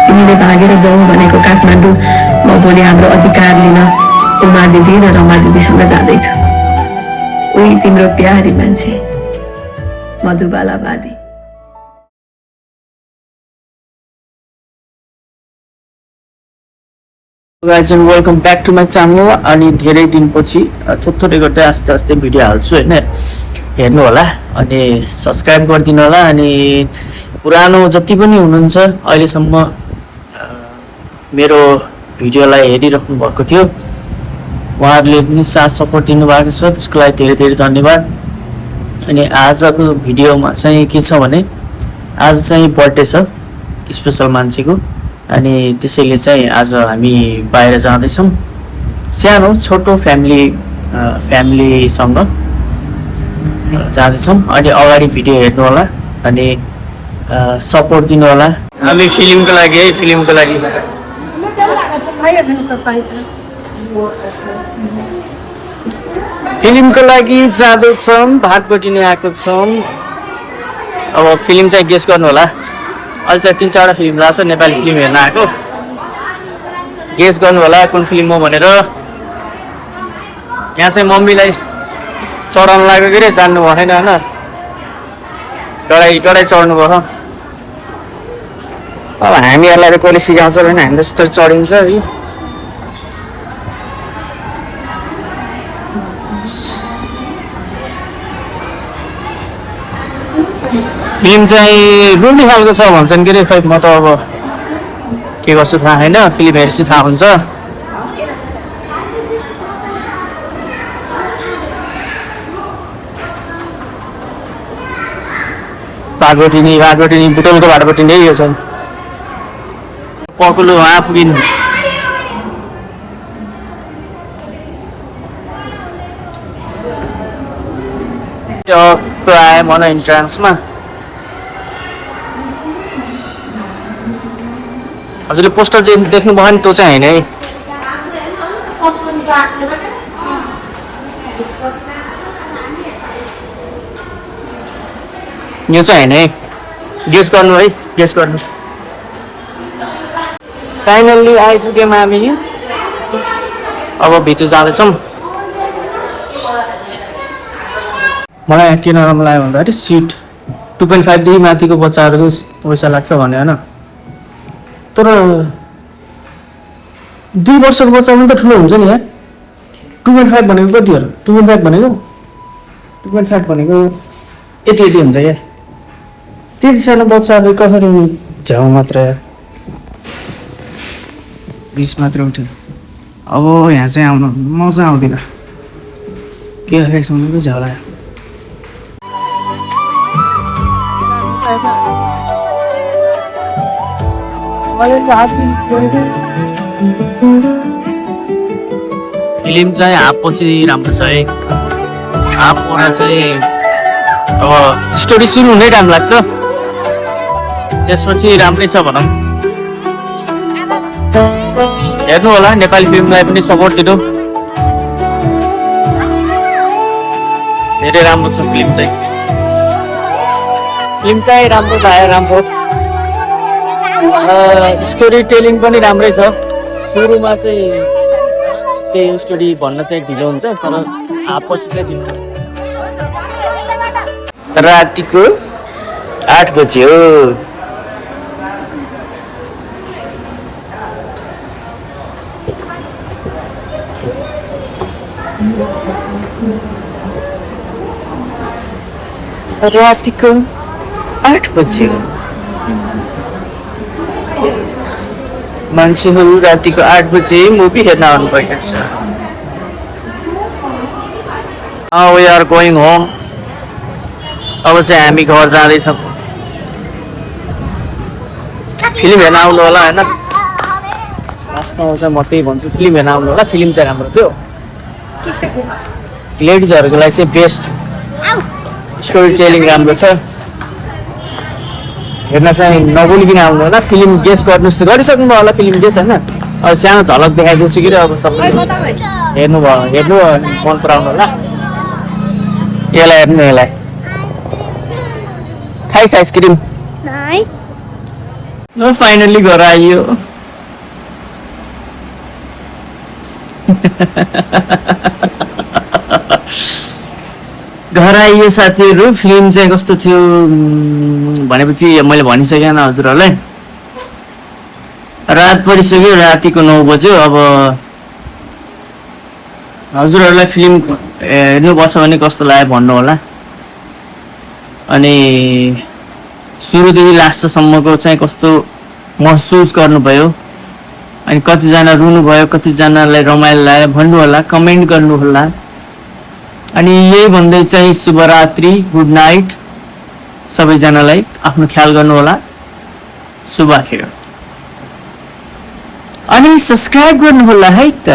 तिमीले भागेर जाऊ भनेको काठमाडौँ म भोलि हाम्रो अधिकार लिन उमा दिदी र रमा दिदीसँग जाँदैछु। उही तिम्रो प्यारी मान्छे मधुबाला बादी। guys and welcome back to my channel अनि धेरै दिनपछि थोरै गर्दै आस्ते आस्ते भिडियो हाल्छु हैन हेर्नु होला अनि सब्स्क्राइब गरिदिनु होला अनि पुरानो जति पनि हुनुहुन्छ अहिले सम्म मेरो भिडियोलाई हेरिराख्नु भएको थियो उहाँहरुले पनि साथ सपोर्ट दिनु भएको छ त्यसको लागि धेरै धेरै धन्यवाद। अनि आजको भिडियोमा चाहिँ के छ भने आज चाहिँ बर्थडे छ स्पेशल मान्छेको अनि त्यसैले चाहिँ आज हामी बाहिर जाँदैछौँ सानो छोटो फ्यामिलीसँग जाँदैछौँ अनि अगाडि भिडियो हेर्नु होला अनि सपोर्ट दिनु होला। हामी फिल्मको लागि जाँदैछौँ भाटपट्टि नै आएको छौँ। अब फिल्म चाहिँ गेस गर्नु होला अहिले चाहिँ 3-4 फिल्म लाग्छ नेपाली फिल्म हेर्न आएको गेस गर्नु होला कुन फिल्म हो भनेर। यहाँ चाहिँ मम्मीलाई चढाउन लाग्यो के अरे जान्नु भएन होइन डढाइ चढ्नु भयो। अब हामीहरूलाई त कसले सिकाउँछ होइन हामी जस्तो चढिन्छ है। फिल्म चाहिँ रुनी खालको छ भन्छन् के अरे खै म त अब के गर्छु थाहा छैन फिल्म हेरेपछि थाहा हुन्छ। भाटपट्टि बुटोलको भाटपट्टि नै यो छ पकुलो वहाँ पुगिनु आयो मलाई इन्ट्रान्समा। हजुरले पोस्टर चाहिँ देख्नु भयो नि त्यो चाहिँ होइन है यो चाहिँ होइन है गेस गर्नु है गेस गर्नु। फाइनल्ली आइपुग्यौँ हामी अब भित्र जाँदैछौँ। मलाई किन राम्रो लाग्यो भन्दाखेरि सिट 2.5 देखि माथिको बच्चाहरूको पैसा लाग्छ भने होइन तर 2 वर्षको बच्चा पनि त ठुलो हुन्छ नि यहाँ 2.5 भनेको कति हो 2.5 भनेको यति हुन्छ यहाँ त्यति सानो बच्चाहरू कसरी झ्याउ मात्र 20 मात्र उठ्यो। अब यहाँ चाहिँ आउनु मजा आउँदैन के राखेको छ भनेको झ्याउ लाग्यो। फिल्म चाहिँ हाफपछि राम्रो छ है हाफमा चाहिँ अब स्टोरी सुरु हुनै टाइम लाग्छ त्यसपछि राम्रै छ भनौँ। हेर्नु होला नेपाली फिल्मलाई पनि सपोर्ट दिनु धेरै राम्रो छ फिल्म चाहिँ राम्रो भयो राम्रो स्टोरी टेलिङ पनि राम्रै छ। सुरुमा चाहिँ त्यही स्टोरी भन्न चाहिँ ढिलो हुन्छ तर हाफपछि चाहिँ ढिलो। रातिको 8 बजे हो रातिको 8 बजे मान्छेहरू रातिको 8 बजे मुभी हेर्न आउनु भएको छ। We are going home। अब चाहिँ हामी घर जाँदैछौँ। फिल्म हेर्न आउनु होला होइन लास्टमा आउँछ म त्यही भन्छु फिल्म हेर्न आउनु होला फिल्म चाहिँ राम्रो थियो लेडिजहरूको लागि चाहिँ बेस्ट स्टोरी टेलिङ राम्रो छ हेर्न चाहिँ नभुलिकन आउनु होला। फिल्म गेस गर्नुहोस् गरिसक्नु भयो होला फिल्म गेस होइन अब सानो झलक देखाइदिन्छु कि अब सबैले हेर्नु मन पराउनु होला यसलाई हेर्नु यसलाई खाइस आइसक्रिम ल फाइनली घर आइयो घर आइयो साथीहरू फिल्म चाहिँ कस्तो थियो भनेपछि मैले भनिसकेँ न हजुरहरूलाई रात परिसक्यो रातिको 9 बज्यो अब हजुरहरूलाई फिल्म हेर्नुपर्छ भने कस्तो लाग्यो भन्नु होला अनि सुरुदेखि लास्टसम्मको चाहिँ कस्तो महसुस गर्नुभयो अनि कतिजना रुनुभयो कतिजनालाई रमाइलो लाग्यो भन्नु होला कमेन्ट गर्नु होला अनि यही भन्दै चाहिँ शुभरात्रि गुड नाइट सबैजनालाई आफ्नो ख्याल गर्नु होला शुभरात्रि अनि सब्स्क्राइब गर्नु होला है त